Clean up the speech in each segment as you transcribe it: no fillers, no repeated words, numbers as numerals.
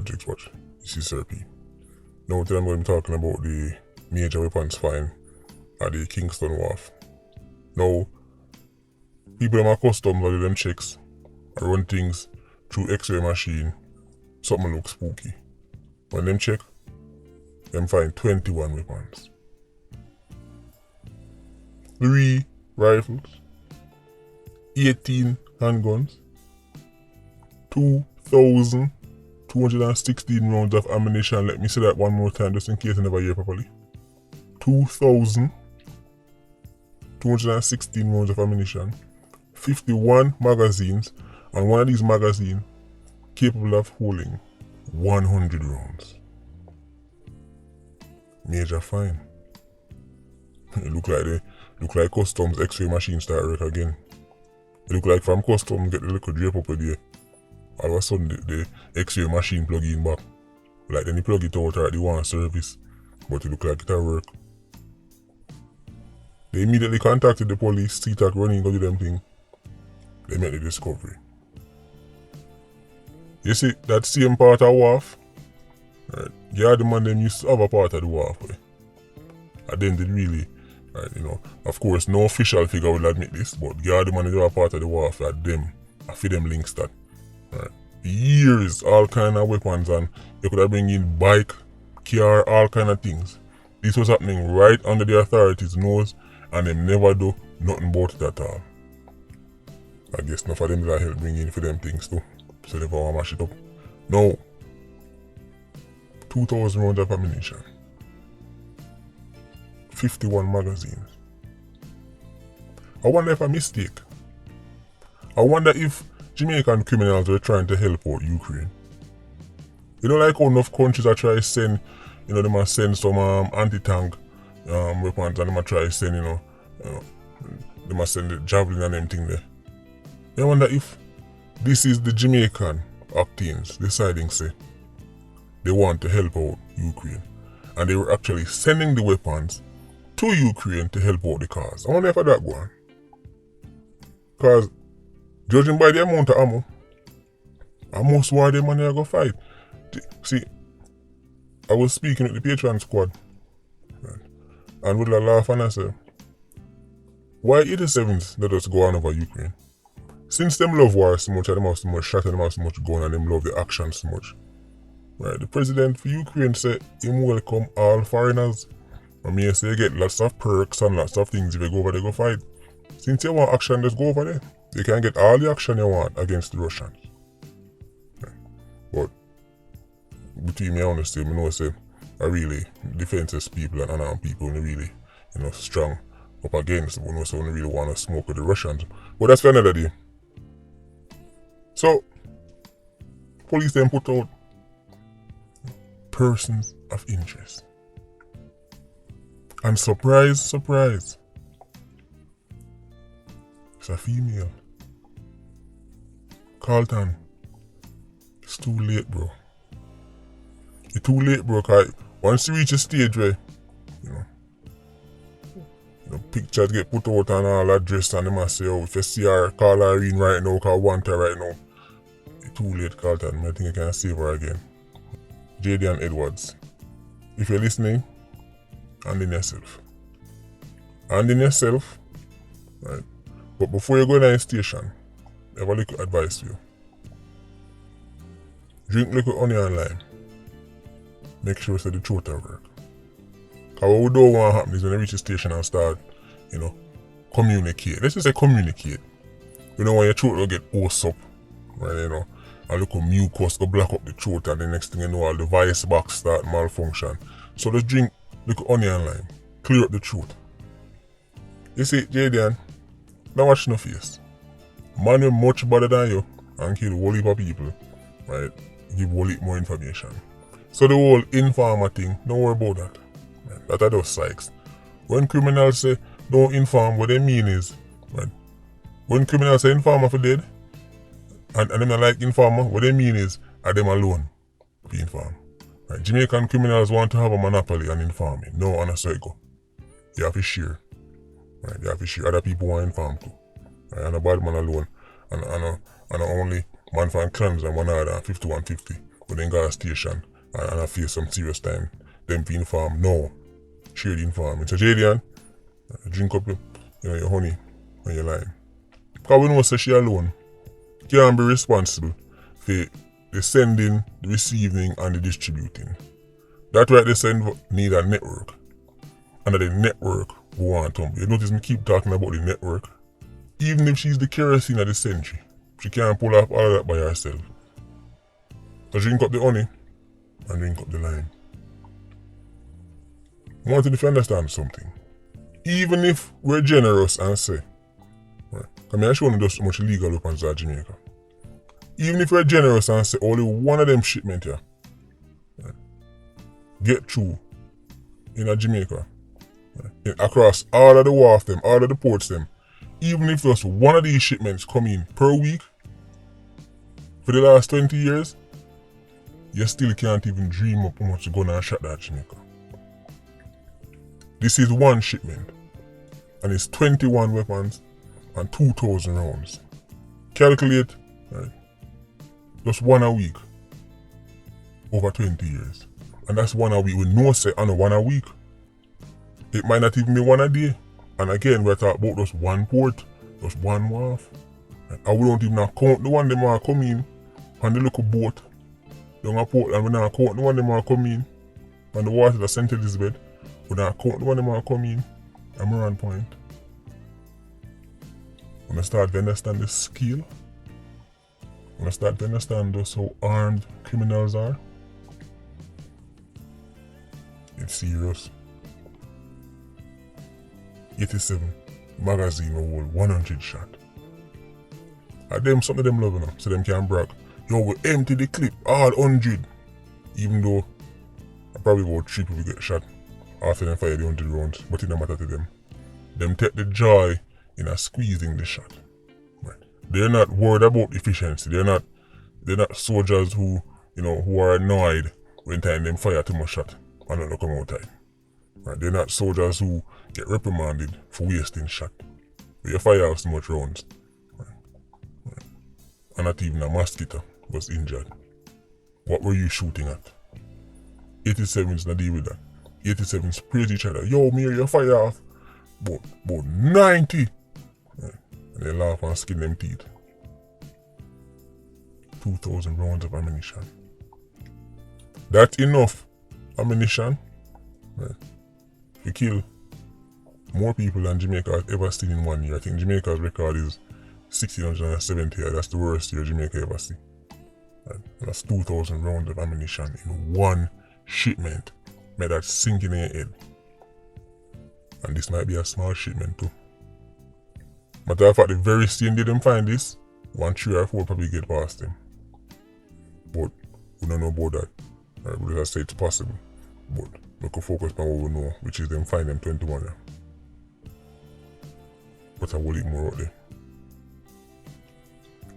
Politricks, watch. This is Sir P. Now today I'm going to be talking about the major weapons find at the Kingston Wharf. Now, people them are accustomed to do them checks and run things through X-ray machine. Something looks spooky. When them check, them find 21 weapons. 3 rifles, 18 handguns, 2,216 rounds of ammunition. Let me say that one more time just in case I never hear properly. 2,216 rounds of ammunition, 51 magazines, and one of these magazines capable of holding 100 rounds. Major find. It look like customs X-ray machine start work again. It look like from customs get the little drape up there. All of a sudden the X-ray machine plug in back. Like then you plug it out at the one service. But it look like it at work. They immediately contacted the police, CTAC running go do them thing. They made the discovery. You see that same part of wharf? Right. Yeah, the man them used to have a part of the wharf. And then they really, right, you know, of course no official figure will admit this, but yeah, the man they have a part of the wharf that them, I feel them links that. Right. Years, all kind of weapons, and you could have bring in bike, car, all kind of things. This was happening right under the authorities' nose, and them never do nothing about it at all. I guess enough of them that help bring in for them things too, so they want to mash it up. No. 2,000 rounds of ammunition, 51 magazines. I wonder if a mistake. I wonder if Jamaican criminals were trying to help out Ukraine. You know, like how enough countries are trying to send, you know, they must send some anti-tank weapons, and they must try to send, they must send the javelin and them thing there. I wonder if this is the Jamaican actings deciding, say, they want to help out Ukraine. And they were actually sending the weapons to Ukraine to help out the cause. I wonder if that go on. Because, judging by the amount of ammo, I must want them money to go fight. See, I was speaking with the Patreon squad, right, and with a laugh and I said, why 87s let us go on over Ukraine? Since them love war so much, and them have so much shot, and them have so much gun, and them love the action so much. Right, the president for Ukraine said him welcome all foreigners. I mean, say you get lots of perks and lots of things if you go over there go fight. Since you want action, just go over there. You can get all the action you want against the Russians. Right. But between me and honesty, I know say I really defenseless people and unarmed people and really, strong up against them, so I really want to smoke with the Russians. But that's for another day. So police then put out persons of interest. And surprise, surprise, it's a female. Carlton, it's too late, bro. It's too late, bro, because once you reach a stage where, pictures get put out and all that dress and they must say, oh, if you see her, call her in right now, because I want her right now. It's too late, Carlton. I think I can save her again. JD and Edwards, if you're listening, hand in yourself. Hand in yourself, right? But before you go to the station, I have a little advice for you. Drink little honey and lime. Make sure that the throat will work. Because what we don't want to happen is when you reach the station and start, communicate. Let's just say communicate. You don't want your throat to get hoarse up, right, a little mucus go block up the throat, and the next thing you know, all the voice box start malfunction. So just drink little honey and lime. Clear up the throat. You see, Jadian, don't watch no face. Man, you're much better than you and kill a whole heap of people, right? Give a whole heap more information. So the whole informer thing, don't worry about that. Right? That are just psychs. When criminals say don't inform, what they mean is, right? When criminals say informer for dead, and them not like informer, what they mean is, are them alone to inform. Right? Jamaican criminals want to have a monopoly on informing. No, and that's how it go. You have to share. Right? You have to share. Other people want to inform too. Right? And a bad man alone. And only man from clans and 150, 150. But then got a station and I face some serious time. Them fi inform, no. Share the information. So Jadian, drink up your honey and your lime. Because we know say she alone can't be responsible for the sending, the receiving and the distributing. That's why they send need a network. And the network we want to. You notice me keep talking about the network. Even if she's the kerosene of the century, she can't pull off all of that by herself. So drink up the honey and drink up the lime. I want you to understand something. Even if we're generous and say, right, I mean I show you just so much illegal weapons at Jamaica. Even if we're generous and say only one of them shipment here, right, get through in a Jamaica, right, across all of the wharf them, all of the ports them, even if just one of these shipments come in per week for the last 20 years, you still can't even dream up how much you're gonna shot that Jamaica. This is one shipment, and it's 21 weapons and 2,000 rounds. Calculate, right, just one a week over 20 years. And that's one a week with no say on one a week. It might not even be one a day. And again, we're talking about just one port, just one wharf. And we don't even count the one them are coming on the little boat down a port, and we don't count the one them are coming on the water of St. Elizabeth. We don't count the one them are coming at Moran Point. When I start to understand the scale, when I start to understand just how armed criminals are, it's serious. 87 magazine will hold 100 shot. And them, some of them love enough, so them can brag. Yo, we empty the clip, all 100. Even though I probably about 3 people get shot after them fire the 100 rounds, but it don't matter to them. Them take the joy in a squeezing the shot. Right. They're not worried about efficiency. They're not soldiers who are annoyed when time them fire too much shot and not come out time. Right. They're not soldiers who get reprimanded for wasting shot. But you fire out so much rounds. Right. Right. And not even a mosquito was injured. What were you shooting at? 87's not deal with that. 87's praise each other. Yo, me, you fire off. But 90. Right. And they laugh and skin them teeth. 2,000 rounds of ammunition. That's enough ammunition, right, to kill more people than Jamaica has ever seen in 1 year. I think Jamaica's record is 1,670. That's the worst year Jamaica ever seen. Right. That's 2,000 rounds of ammunition in one shipment. Made that sink in your head. And this might be a small shipment too. Matter of fact, the very same day them find this, 1, 3 or 4 probably get past them. But we don't know about that. Right, we just say it's possible. But we can focus on what we know, which is them find them 21. But I will eat more out there.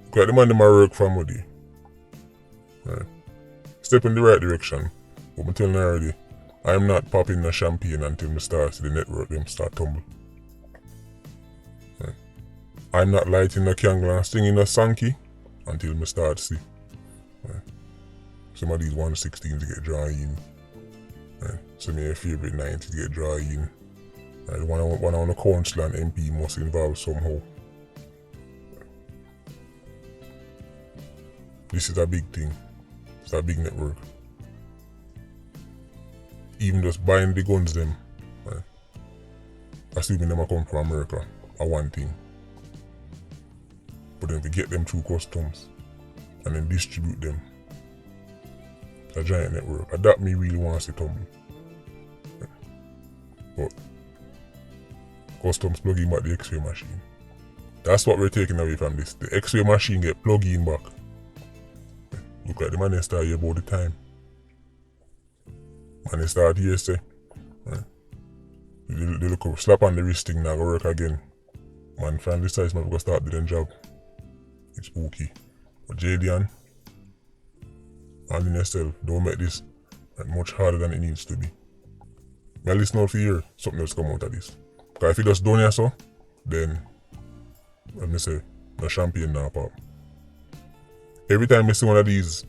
Because the man them work from with you. Right. Step in the right direction. But I'm telling you already, I'm not popping the champagne until I start the network them start tumble. Right. I'm not lighting the candle and singing a sanky until I start see. Right. Some of these 116s get drawn in. Right. Some of your favorite 90s get drawn in. Right. One on the council and MP must involve somehow. Right. This is a big thing. It's a big network. Even just buying the guns them, right, assuming them come from America, are one thing. But then to get them through customs and then distribute them, it's a giant network. And that me really want to see tumble. Right. But customs plug in back the X-ray machine. That's what we're taking away from this. The X-ray machine get plugged in back. Right. Look like the man start here about the time. And they start here say, right, they look up, slap on the wrist thing now, go work again. Man, finally decides man go start doing job. It's spooky. But Jadian, and in yourself, don't make this much harder than it needs to be. Now listen out for here, something else come out of this. Because if you just done here so, then, let me say, no champagne now pop. Every time I see one of these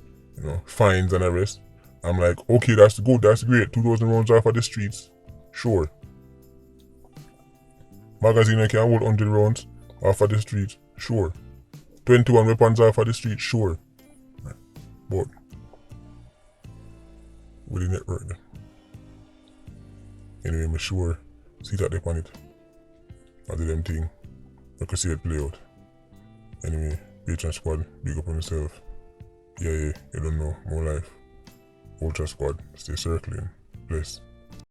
fines and arrest. I'm like, okay, that's good, that's great. 2,000 rounds off of the streets, sure. Magazine can hold 100 rounds off of the street, sure. 21 weapons off of the street, sure. But with the network then. Anyway, I'm sure see that they on it. I do them thing. I can see it play out. Anyway, Patreon squad, big up on yourself. Yeah, you don't know, more life. Ultra squad, stay circling. Bless.